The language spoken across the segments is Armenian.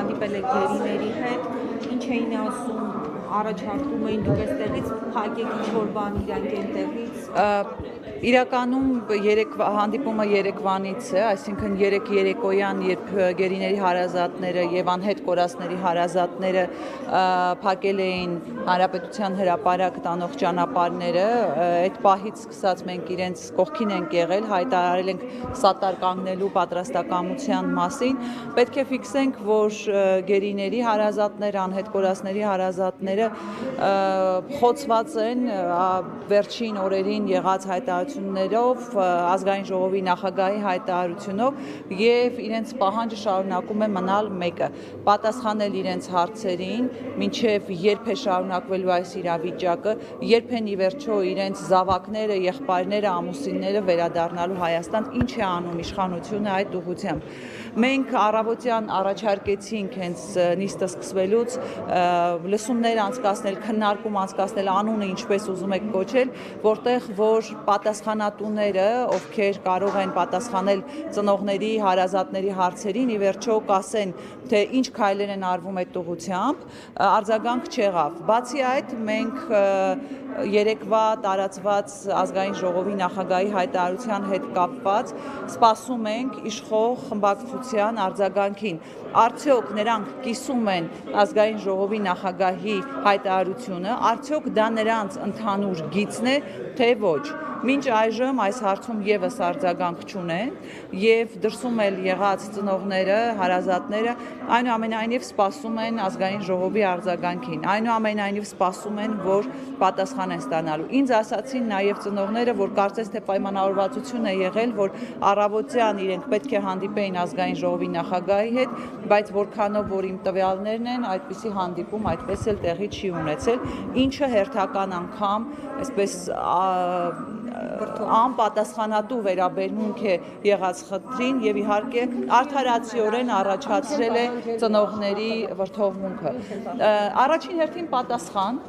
հանդիպել եք գերիների հետ, ինչ էին ասում, առաջարկում էին դուք այստեղից փակեք ինչ-որ բան իրանք այնտեղից։ Իրականում հանդիպումը երեկվանից է, այսինքն երեկ երեկոյան, երբ գերիների հարազատները եւ անհետ կորածների հարազատները փակել էին Հանրապետության հրապարակ տանող ճանապարհները, այդ պահից սկսած մենք իրենց կողքին ենք եղել, հայտարարել ենք սատար կանգնելու պատրաստակամության մասին։ Պետք է ֆիքսենք, որ գերիների հարազատները, անհետ կորածների հարազատները խոցված են վերջին օրերին եղած հայտարարություններով, ազգային ժողովի նախագահի հայտարարությունով եւ իրենց պահանջը շարունակում է մնալ մեկը՝ պատասխանել իրենց հարցերին, մինչեւ երբ է շարունակվելու այս իրավիճակը, երբ են ի վերջո իրենց զավակները, եղբայրները, ամուսինները վերադառնալու Հայաստան, ինչ է անում իշխանությունը այդ ուղղությամբ։ Մենք առավոտյան առաջարկեցինք հենց նիստը սկսվելուց լսումներ անցկացնել, քննարկում անցկացնել, անունը ինչպես ուզում եք կոչել, որտեղ որ պատասխանատուները, ովքեր կարող են պատասխանել ծնողների, հարազատների հարցերին, ի վերջո կասեն, թե ինչ քայլեր են արվում այդ ուղղությամբ, արձագանք չեղավ։ Բացի այդ, մենք երեկվա տարածված ազգային ժողովի նախագահի հայտարարության հետ կապված սպասում ենք իշխող խմբակցության արձագանքին։ Արդյոք նրանք կիսում են ազգային ժողովի նախագահի հայտարարությունը, արդյոք դա նրանց ընդհանուր գիծն է, թե ոչ։ Մինչ այժմ այս հարցում եւս արձագանք չունեն եւ դրսում էլ եղած ծնողները, հարազատները այնուամենայնիվ սպասում են ազգային ժողովի արձագանքին, այնուամենայնիվ սպասում են, որ պատասխան են ստանալու։ Ինձ ասացին նաեւ ծնողները, որ կարծես թե պայմանավորվածություն է եղել, որ առավոտյան իրենք պետք է հանդիպեին ազգային ժողովի նախագահի հետ, բայց որքանով որ իմ տվյալներն են, այդպիսի հանդիպում այդպես էլ տեղի չի ունեցել, ինչը հերթական անգամ այսպես անպատասխանատու վերաբերմունք է եղած խնդրին եւ իհարկե արդարացիորեն առաջացրել է ծնողների վրդովմունքը։ Առաջին հերթին պատասխան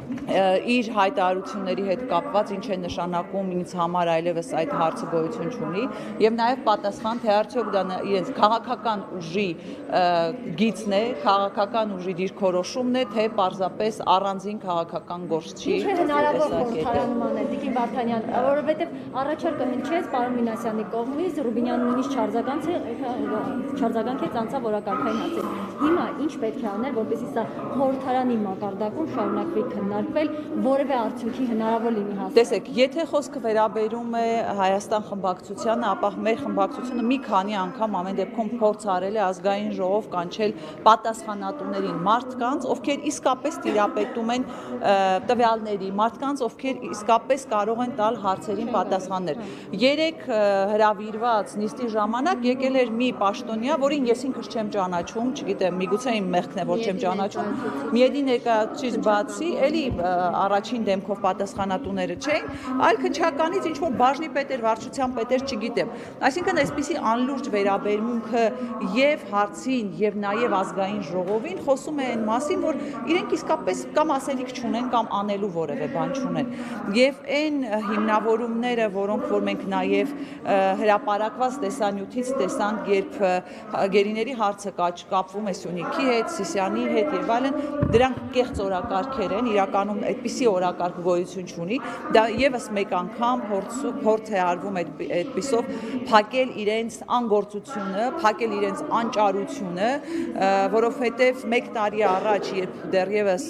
իր հայտարարությունների հետ կապված, ինչ է նշանակում ինձ համար այլևս այդ հարցը գոյություն չունի եւ նաեւ պատասխան, թե արդյոք դա իրենց քաղաքական ուժի գիծն է, քաղաքական ուժի դիրքորոշումն է, թե պարզապես առանձին քաղաքական գործչի տեսակետը։ Տիկին Վարդանյան, որովհետեւ առաջարկը հնչեց պարոն Մինասյանի կողմից, Ռուբինյանն նույնիսկ չարձագանքեց անցավ օրակարգային հարցեր։ Հիմա ինչ պետք է անել, որպեսզի սա խորհրդարանի մակարդակում շարունակվի քննարկվել, որևէ արդյունքի հնարավոր լինի հասնել։ Տեսեք, եթե խոսքը վերաբերում է Հայաստան խմբակցությանը, ապա մեր խմբակցությունը մի քանի անգամ ամեն դեպքում փորձ արել է ազգային ժողով կանչել պատասխանատուներին, մարդկանց, ովքեր իսկապես տիրապետում են տվյալների, մարդկանց, ովքեր իսկապես կարող են տալ հարցերին պատասխաններ։ Երեք հրավիրված նիստի ժամանակ եկել էր մի պաշտոնյա, որին ես ինքս չեմ ճանաչում, չգիտեմ, միգուցե իմ մեղքն է, որ չեմ ճանաչում, միեդի ներկայացուցիչ բացի, էլի առաջին դեմքով պատասխանատուները չէին, այլ քննչականից ինչ որ բաժնի պետեր, վարչության պետեր, չգիտեմ։ Այսինքն այսպիսի անլուրջ վերաբերմունքը եւ հարցին եւ նաեւ ազգային ժողովին խոսում է այն մասին, որ իրենք իսկապես կամ ասելիք չունեն կամ անելու որևէ բան չունեն։ Եվ այն հիմնավորումները, որոնք որ մենք նաեւ հրապարակված տեսանյութից տեսանք, երբ գերիների հարցը կապվում է Սյունիքի հետ, Սիսիանի հետ եւ այլն, դրանք կեղծ օրակարգեր են, իրականում այդպիսի օրակարգ գոյություն չունի, դա եւս մեկ անգամ փորձ է արվում այդպիսով փակել իրենց անգործությունը, փակել իրենց անճարությունը, որովհետեւ 1 տարի առաջ, երբ դեռևս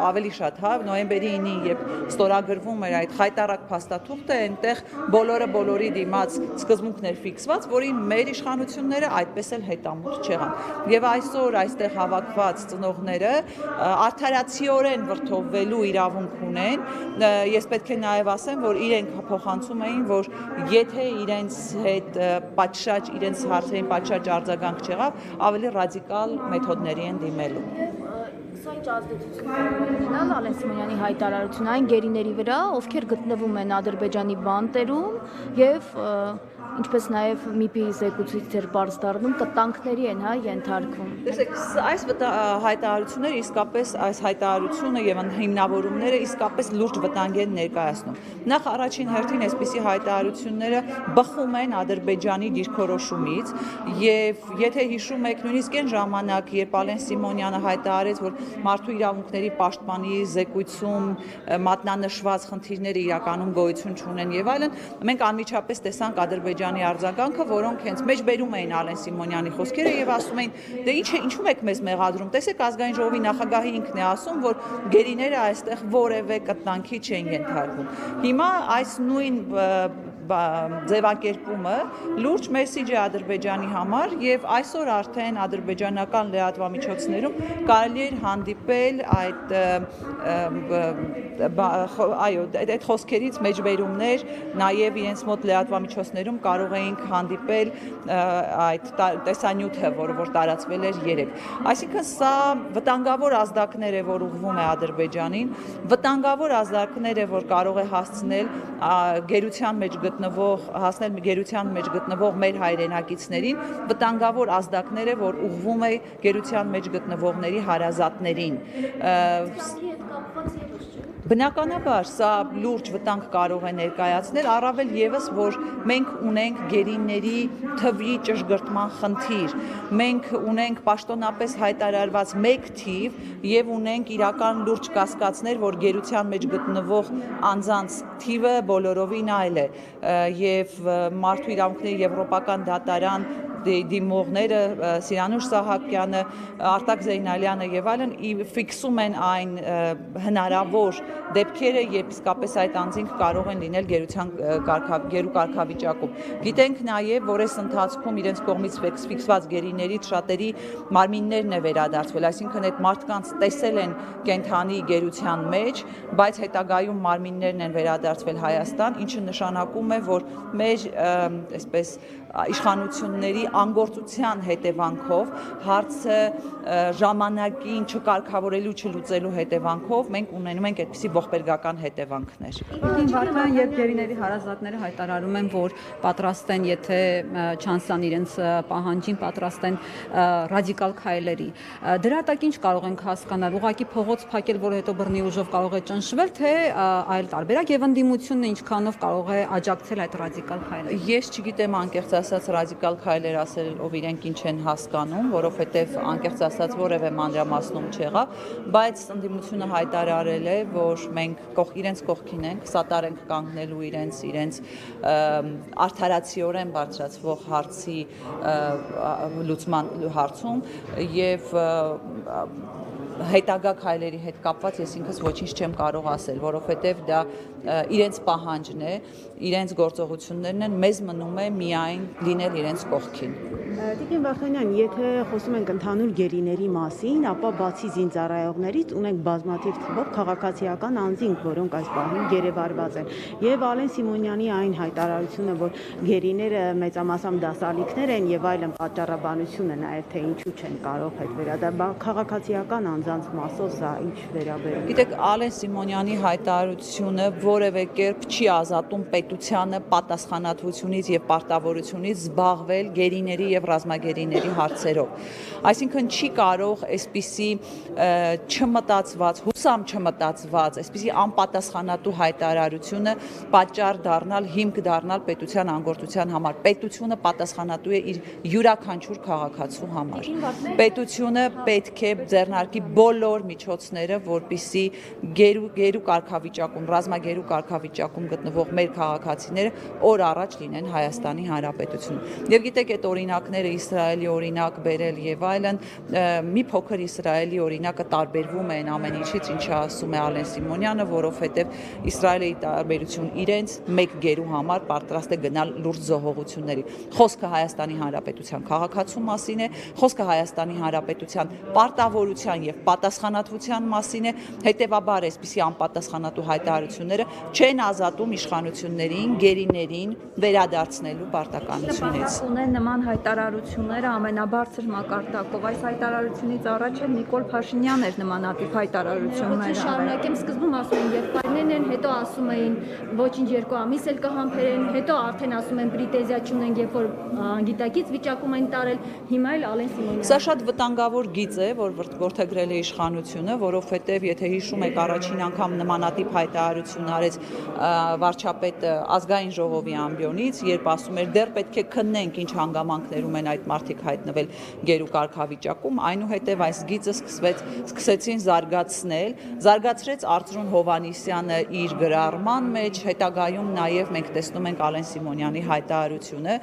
ավելի շատ, նոյեմբերի 9-ին, երբ ստորագրվում էր այդ խայտառակ փաստաթուղթը, այնտեղ բոլորի դիմաց սկզբունքներ ֆիքսված, որին մեր իշխանությունները այդպես էլ հետամուտ չեղան։ Եվ այսօր այստեղ հավաքված ծնողները արդարացիորեն վրդովվելու իրավունք ունեն։ Ես պետք է նաև ասեմ, որ իրենք փոխանցում էին, որ եթե իրենց հետ պատշաճ, իրենց հարցերին պատշաճ արձագանք չեղավ, ավելի ռադիկալ մեթոդների են դիմելու։ Սա ինչ ազդեցություն ունենալ Ալեն Սիմոնյանի հայտարարությունը այն գերիների վրա, ովքեր գտնվում են Ադրբեջանի բանտերում եւ ինչպես նաև ՄԻՊ-ի զեկույցից էր բարձ դառնում, կտանքների են ենթարկվում։ Տեսեք, այս հայտարարությունները իսկապես այս հայտարարությունը եւ հիմնավորումները իսկապես լուրջ վտանգ են ներկայացնում։ Նախ առաջին հերթին այսպիսի հայտարարությունները բխում են Ադրբեջանի դիրքորոշումից եւ եթե հիշում եք նույնիսկ այն ժամանակ, երբ Ալեն Սիմոնյանը հայտարարեց, որ մարդու իրավունքների պաշտպանի զեկույցում մատնանշված խնդիրները իրականում գոյություն չունեն եւ այլն, մենք անմիջապես տեսանք Ադրբեջանի արձագանքը, որոնք հենց մեջբերում էին Ալեն Սիմոնյանի խոսքերը եւ ասում էին, դե ինչու եք մեզ մեղադրում։ Տեսեք, ազգային ժողովի նախագահի ինքն է ասում, որ գերիները այստեղ որևէ կտանքի չեն ենթարկվում։ Հիմա այս նույն ձևակերպումը լուրջ մեսիջ է Ադրբեջանի համար եւ այսօր արդեն ադրբեջանական լրատվամիջոցներում կարելի էր հանդիպել այդ խոսքերից մեջբերումներ, նաեւ իրենց մոտ լրատվամիջոցներում կարող էինք հանդիպել այդ տեսանյութը, որ տարածվել էր երեկ։ Այսինքն սա վտանգավոր ազդակներ է, որ ուղղվում է Ադրբեջանին, վտանգավոր ազդակներ է, որ կարող է հասցնել գերության մեջ գտնվող մեր հայրենակիցներին, վտանգավոր ազդակներ է, որ ուղղվում է գերության մեջ գտնվողների հարազատներին։ Բնականաբար սա լուրջ վտանգ կարող է ներկայացնել, առավել եւս, որ մենք ունենք գերիների թվի ճշգրտման խնդիր, մենք ունենք պաշտոնապես հայտարարված 1 թիվ եւ ունենք իրական լուրջ կասկածներ, որ գերության մեջ գտնվող անձանց թիվը բոլորովին այլ է եւ մարդու իրավունքների եվրոպական դատարան դիմողները Սիրանուշ Սահակյանը, Արտակ Զեյնալյանը եւ այլն ֆիքսում են այն հնարավոր դեպքերը, երբ իսկապես այդ անձինք կարող են լինել գերու կարգավիճակում։ Գիտենք նաեւ, որ այս ընթացքում իրենց կողմից ֆիքսված գերիներից շատերի մարմիններն է վերադարձվել, այսինքն այդ մարդկանց տեսել են կենթանի գերության մեջ, բայց հետագայում մարմիններն են վերադարձվել Հայաստան, ինչը նշանակում է, որ մեր այսպես իշխանությունների անգործության հետևանքով հարցը ժամանակին չկարգավորելու, չլուծելու հետևանքով մենք ունենում ենք այդպիսի ողբերգական հետևանքներ։ Վարդան, երբ գերիների հարազատները հայտարարում են, որ պատրաստ են, եթե չանցան իրենց պահանջին, պատրաստ են ռադիկալ քայլերի, դրա տակ ինչ կարող ենք հասկանալ, ուղղակի փողոց փակել, որ հետո բռնի ուժով կարող է ճնշվել, թե այլ տարբերակ եւ ընդդիմությունը ինչքանով կարող է աջակցել այդ ռադիկալ քայլերին։ Ես չգիտեմ անկեղծ ասած ռադիկալ քայլեր ասելով իրենք ինչ են հասկանում, որովհետև անկեղծ ասած որևէ մանրամասնում չեղավ, բայց ընդդիմությունը հայտարարել է, որ մենք իրենց կողքին ենք, սատար ենք կանգնելու իրենց արդարացիորեն բարձրացվող հարցի լուծման հարցում եւ հետագա քայլերի հետ կապված ես ինքս ոչինչ չեմ կարող ասել, որովհետև դա իրենց պահանջն է, իրենց գործողություններն են, մեզ մնում է միայն լինել իրենց կողքին։ Տիկին Վարդանյան, եթե խոսում ենք ընդհանուր գերիների մասին, ապա բացի զինծառայողներից ունենք բազմաթիվ թվով քաղաքացիական անձինք, որոնք այս պահին գերեվարված են։ Եվ Ալեն Սիմոնյանի այն հայտարարությունը, որ գերիները մեծամասամբ դասալիքներ են եւ այլն պատճառաբանությունը նաեւ թե ինչու չեն կարող այդ վերադառնալ քաղաքացիական անձանց մասով սա ինչ վերաբերում։ Գիտեք, Ալեն Սիմոնյանի հայտարարությունը որևէ կերպ չի ազատում պետությանը պատասխանատվությունից եւ պարտավորությունից զբաղվել գերիների եւ ռազմագերիների հարցերով։ Այսինքն չի կարող այսպիսի չմտածված, հուսամ չմտածված, այսպիսի անպատասխանատու հայտարարությունը պատճառ դառնալ, հիմք դառնալ պետության անգործության համար։ Պետությունը պատասխանատու է իր յուրաքանչյուր քաղաքացու համար։ Պետությունը պետք է ձեռնարկի բոլոր միջոցները, որպիսի գերու կարգավիճակում, ռազմագերու կարգավիճակում գտնվող մեր քաղաքացիները օր առաջ լինեն Հայաստանի Հանրապետությունում։ Եվ գիտեք, այդ օրինակները Իսրայելի օրինակ բերել եւ այլն, մի փոքր Իսրայելի օրինակը տարբերվում է այն ամեն ինչից, ինչը ասում է Ալեն Սիմոնյանը, որովհետեւ Իսրայելի տարբերություն իրենց մեկ գերու համար պատրաստ է գնալ լուրջ զոհողությունների։ Խոսքը Հայաստանի Հանրապետության քաղաքացու մասին է, խոսքը Հայաստանի Հանրապետության պարտավորության եւ պատասխանատվության մասին է, հետեւաբար այսպիսի անպատասխանատու հայտարարությունները չեն ազատում իշխանություններին, գերիներին վերադարձնելու պարտականությունից։ Ունեն նման հայտարարություններ հայտարարությունները ամենաբարձր մակարդակով։ Այս հայտարարությունից առաջ էլ Նիկոլ Փաշինյանն էր նմանատիպ հայտարարություններ Շարունակեմ, սկզբում ասում էին երբ պայմաններն են, հետո ասում էին ոչինչ 2 ամիս էլ կհամբերեն, հետո արդեն ասում են պրետենզիա չունեն, երբ որ գիտակից վիճակում են տարել, հիմա էլ Ալեն Սիմոնյանը։ Սա շատ վտանգավոր գիծ է, որ որդեգրել է իշխանությունը, որովհետև եթե հիշում եք առաջին անգամ նմանատիպ հայտարարություն արեց վարչապետը ազգային ժողովի ամբիոնից, երբ ասում էր դեռ պետք է քննենք ինչ հանգամանքներում են այդ մարդիկ հայտնվել գերու կարգավիճակում, այնուհետև այս գիծը սկսեցին զարգացրեց Արծրուն Հովհաննիսյանը իր գրառման մեջ, հետագայում նաև մենք տեսնում ենք Ալեն Սիմոնյանի հայտարարությունը,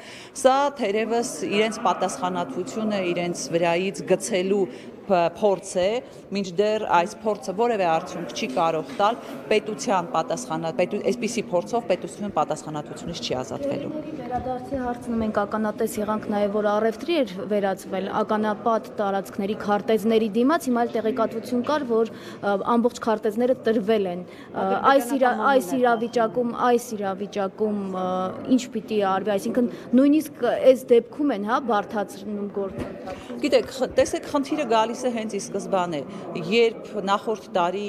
սա թերևս իրենց պատասխանատվությունը իրենց վրայից գցելու փորձ է, մինչդեռ այս փորձը որևէ արդյունք չի կարող տալ պետության այսպիսի փորձով պետություն պատասխանատվությունից չի ազատվելու։ Վերադարձի հարցնում ենք ականատես եղանք նաև որ առևտրի էր վերածվել ականապատ տարածքների քարտեզների դիմաց, հիմա էլ տեղեկատվություն կար, որ ամբողջ քարտեզները տրվել են։ Այս իրավիճակում ինչ պիտի արվի, այսինքն նույնիսկ այս դեպքում են, բարդացնում գործընթացը։ Գիտեք, տեսեք, խնդիրը գալիս է հենց ի սկզբանե, երբ նախորդ տարի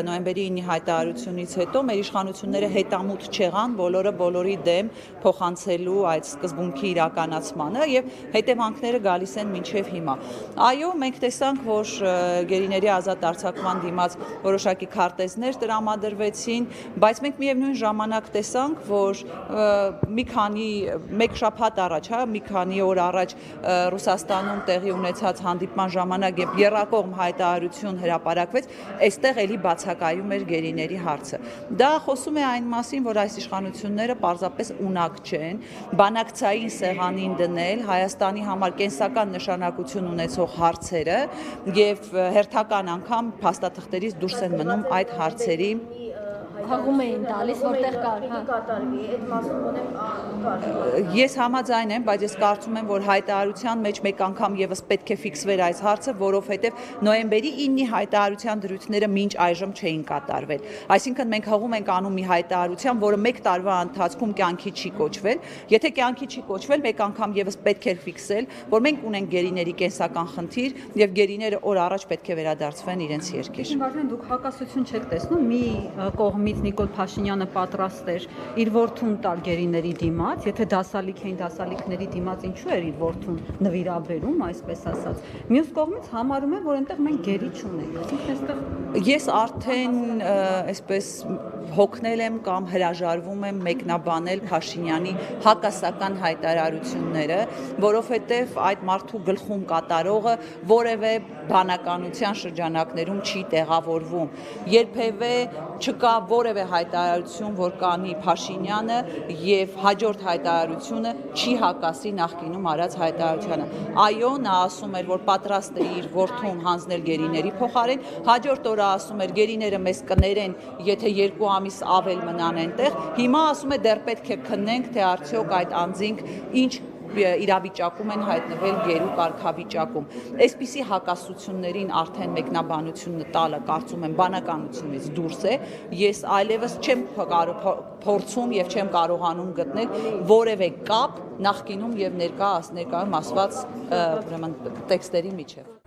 նոյեմբերի 9-ի հայտարարությունից հետո մեր իշխանությունները հետամուտ չեղան բոլորի դեմ փոխանցելու այդ սկզբունքի իրականացմանը եւ հետևանքները գալիս են մինչեւ հիմա։ Այո, մենք տեսանք, որ գերիների ազատ արձակման դիմաց որոշակի քարտեզներ տրամադրվեցին, բայց մենք միևնույն ժամանակ տեսանք, որ մեկ շաբաթ առաջ, մի քանի օր առաջ Ռուսաստանում տեղի ունեցած հանդիպման ժամանակ եռակողմ հայտարարություն հրապարակվեց, այստեղ էլի բացակայում էր գերիների հարցը։ Դա խոսում է այն մասին, որ այս իշխանությունները պարզապես ունակ չեն, բանակցային սեղանին դնել Հայաստանի համար կենսական նշանակություն ունեցող հարցերը եւ հերթական անգամ փաստաթղթերից դուրս են մնում այդ հարցերի հղում էին տալիս, որտեղ կար, կատարվի, այդ մասում ունեմ Ես համաձայն եմ, բայց ես կարծում եմ, որ հայտարարության մեջ մեկ անգամ եւս պետք է ֆիքսվեր այս հարցը, որովհետեւ նոյեմբերի 9-ի հայտարարության դրույթները մինչ այժմ չէին կատարվել։ Այսինքն մենք հղում ենք անում մի հայտարարության, որը 1 տարվա ընթացքում կյանքի չի կոչվել։ Եթե կյանքի չի կոչվել, մեկ անգամ եւս պետք է ֆիքսել, որ մենք ունենք գերիների կենսական խնդիր եւ գերիները օր առաջ պետք է վերադարձվեն իրենց երկիր։ Վարդան, դուք հակասություն չեք տեսնում մի կողմից Նիկոլ Փաշինյանը պատրաստ էր իր որդուն տալ գերիների դիմաց, եթե դասալիք էին դասալիքների դիմաց ինչու էր իր որդուն նվիրաբերում, այսպես ասած։ Մյուս կողմից համարում եմ, որ այնտեղ մենք գերի չունենք։ Ես արդեն այսպես հոգնել եմ կամ հրաժարվում եմ մեկնաբանել Փաշինյանի հակասական հայտարարությունները, որովհետև այդ մարդու գլխում կատարողը որևէ բանականության շրջանակներում չի տեղավորվում։ Երբևէ չկա որևէ հայտարարություն, որ կանի Փաշինյանը եւ հաջորդ հայտարարությունը չի հակասի նախկինում արած հայտարարությանը։ Այո, նա ասում էր, որ պատրաստ է իր որդուն հանձնել գերիների փոխարեն, հաջորդ օրը ասում էր գերիները մեզ կներեն, եթե 2 ամիս ավել մնան այնտեղ։ Հիմա ասում է դեռ պետք է քննենք, թե արդյոք այդ անձինք ինչ իրավիճակում են հայտնվել գերու կարգավիճակում։ Այսպիսի հակասություններին արդեն մեկնաբանություն տալը կարծում եմ բանականությունից դուրս է։ Ես այլևս չեմ փորձում եւ չեմ կարողանում գտնել որևէ կապ նախկինում եւ ներկայում ասված ուրեմն տեքստերի միջեւ։